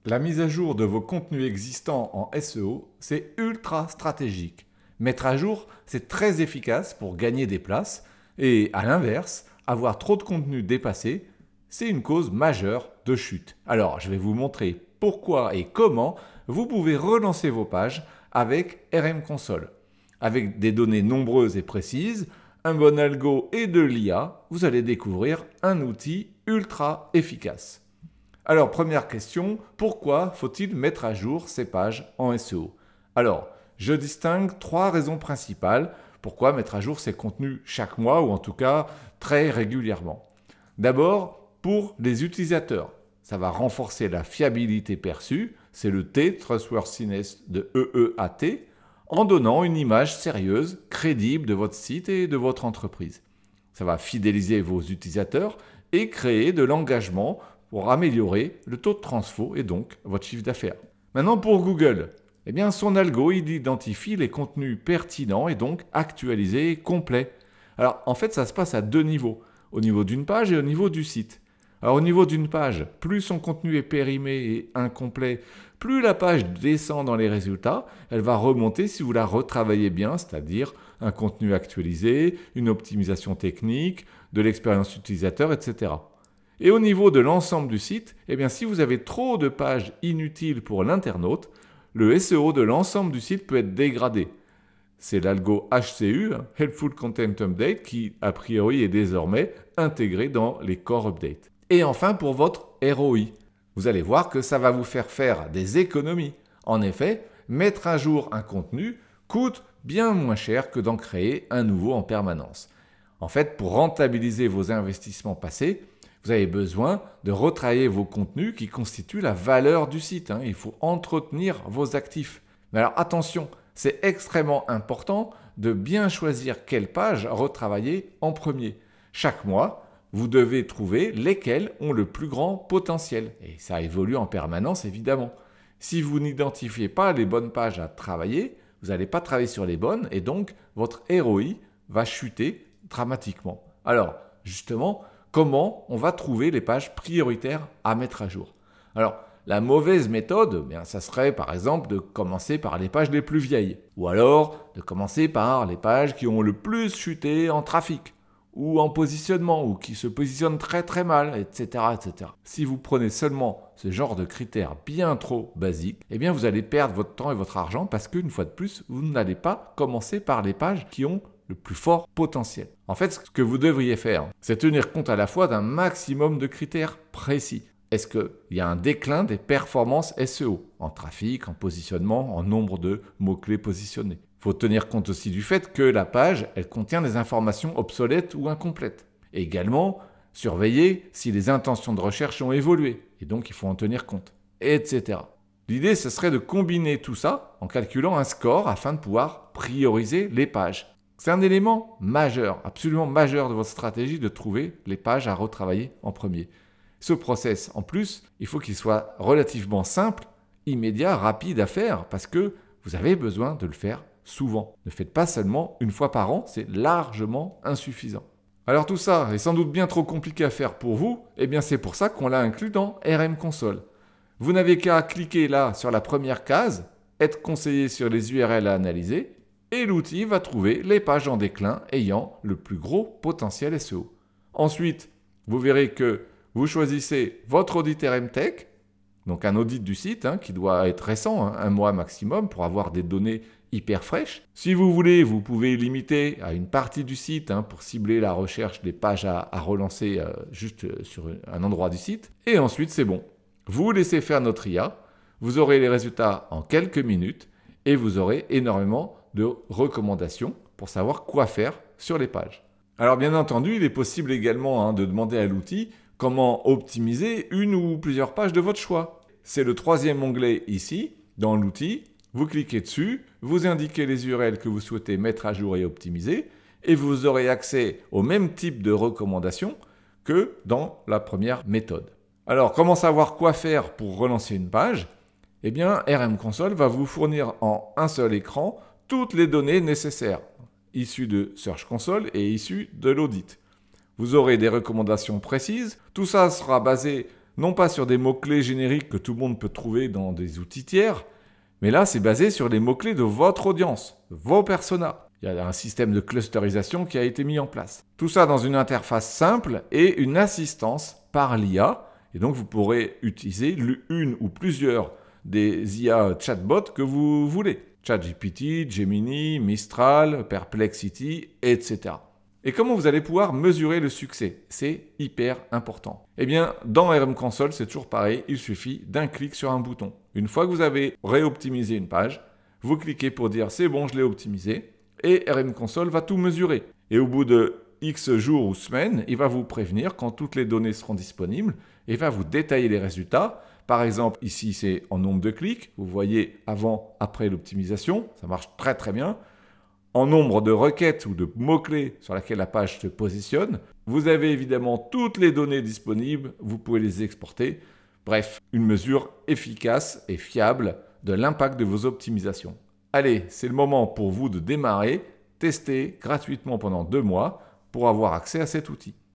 La mise à jour de vos contenus existants en SEO, c'est ultra stratégique. Mettre à jour, c'est très efficace pour gagner des places et à l'inverse, avoir trop de contenu dépassé, c'est une cause majeure de chute. Alors, je vais vous montrer pourquoi et comment vous pouvez relancer vos pages avec RM Console. Avec des données nombreuses et précises, un bon algo et de l'IA, vous allez découvrir un outil ultra efficace. Alors, première question, pourquoi faut-il mettre à jour ces pages en SEO? Alors, je distingue trois raisons principales pourquoi mettre à jour ces contenus chaque mois ou en tout cas très régulièrement. D'abord, pour les utilisateurs, ça va renforcer la fiabilité perçue, c'est le T, Trustworthiness de EEAT, en donnant une image sérieuse, crédible de votre site et de votre entreprise. Ça va fidéliser vos utilisateurs et créer de l'engagement pour améliorer le taux de transfo et donc votre chiffre d'affaires. Maintenant pour Google, eh bien son algo il identifie les contenus pertinents et donc actualisés et complets. Alors en fait ça se passe à deux niveaux, au niveau d'une page et au niveau du site. Alors au niveau d'une page, plus son contenu est périmé et incomplet, plus la page descend dans les résultats, elle va remonter si vous la retravaillez bien, c'est-à-dire un contenu actualisé, une optimisation technique, de l'expérience utilisateur, etc. Et au niveau de l'ensemble du site, eh bien, si vous avez trop de pages inutiles pour l'internaute, le SEO de l'ensemble du site peut être dégradé. C'est l'algo HCU, Helpful Content Update, qui a priori est désormais intégré dans les Core Updates. Et enfin pour votre ROI, vous allez voir que ça va vous faire des économies. En effet, mettre à jour un contenu coûte bien moins cher que d'en créer un nouveau en permanence. En fait, pour rentabiliser vos investissements passés, vous avez besoin de retravailler vos contenus qui constituent la valeur du site. Il faut entretenir vos actifs. Mais alors attention, c'est extrêmement important de bien choisir quelle page retravailler en premier. Chaque mois, vous devez trouver lesquelles ont le plus grand potentiel. Et ça évolue en permanence évidemment. Si vous n'identifiez pas les bonnes pages à travailler, vous n'allez pas travailler sur les bonnes et donc votre ROI va chuter dramatiquement. Alors justement, comment on va trouver les pages prioritaires à mettre à jour? Alors, la mauvaise méthode, ça serait par exemple de commencer par les pages les plus vieilles, ou alors de commencer par les pages qui ont le plus chuté en trafic, ou en positionnement, ou qui se positionnent très très mal, etc., etc. Si vous prenez seulement ce genre de critères bien trop basiques, eh bien vous allez perdre votre temps et votre argent parce qu'une fois de plus, vous n'allez pas commencer par les pages qui ont le plus fort potentiel. En fait, ce que vous devriez faire, c'est tenir compte à la fois d'un maximum de critères précis. Est-ce qu'il y a un déclin des performances SEO en trafic, en positionnement, en nombre de mots-clés positionnés? Il faut tenir compte aussi du fait que la page, elle contient des informations obsolètes ou incomplètes. Et également, surveiller si les intentions de recherche ont évolué. Et donc, il faut en tenir compte, etc. L'idée, ce serait de combiner tout ça en calculant un score afin de pouvoir prioriser les pages. C'est un élément majeur, absolument majeur de votre stratégie de trouver les pages à retravailler en premier. Ce process, en plus, il faut qu'il soit relativement simple, immédiat, rapide à faire parce que vous avez besoin de le faire souvent. Ne faites pas seulement une fois par an, c'est largement insuffisant. Alors tout ça est sans doute bien trop compliqué à faire pour vous, et bien c'est pour ça qu'on l'a inclus dans RM Console. Vous n'avez qu'à cliquer là sur la première case, être conseillé sur les URL à analyser, et l'outil va trouver les pages en déclin ayant le plus gros potentiel SEO. Ensuite, vous verrez que vous choisissez votre audit RMTech, donc un audit du site qui doit être récent, un mois maximum pour avoir des données hyper fraîches. Si vous voulez, vous pouvez limiter à une partie du site pour cibler la recherche des pages à relancer juste sur un endroit du site. Et ensuite, c'est bon. Vous laissez faire notre IA, vous aurez les résultats en quelques minutes et vous aurez énormément de recommandations pour savoir quoi faire sur les pages. Alors bien entendu, il est possible également de demander à l'outil comment optimiser une ou plusieurs pages de votre choix. C'est le troisième onglet ici, dans l'outil. Vous cliquez dessus, vous indiquez les URL que vous souhaitez mettre à jour et optimiser, et vous aurez accès au même type de recommandations que dans la première méthode. Alors, comment savoir quoi faire pour relancer une page? Eh bien, RM Console va vous fournir en un seul écran toutes les données nécessaires, issues de Search Console et issues de l'audit. Vous aurez des recommandations précises. Tout ça sera basé non pas sur des mots-clés génériques que tout le monde peut trouver dans des outils tiers, mais là, c'est basé sur les mots-clés de votre audience, vos personas. Il y a un système de clusterisation qui a été mis en place. Tout ça dans une interface simple et une assistance par l'IA. Et donc, vous pourrez utiliser une ou plusieurs des IA chatbots que vous voulez. ChatGPT, Gemini, Mistral, Perplexity, etc. Et comment vous allez pouvoir mesurer le succès? C'est hyper important. Eh bien, dans RM Console, c'est toujours pareil, il suffit d'un clic sur un bouton. Une fois que vous avez réoptimisé une page, vous cliquez pour dire c'est bon, je l'ai optimisé, et RM Console va tout mesurer. Et au bout de X jours ou semaines, il va vous prévenir quand toutes les données seront disponibles, et va vous détailler les résultats. Par exemple, ici, c'est en nombre de clics. Vous voyez avant, après l'optimisation, ça marche très très bien. En nombre de requêtes ou de mots-clés sur lesquels la page se positionne. Vous avez évidemment toutes les données disponibles, vous pouvez les exporter. Bref, une mesure efficace et fiable de l'impact de vos optimisations. Allez, c'est le moment pour vous de démarrer, tester gratuitement pendant 2 mois pour avoir accès à cet outil.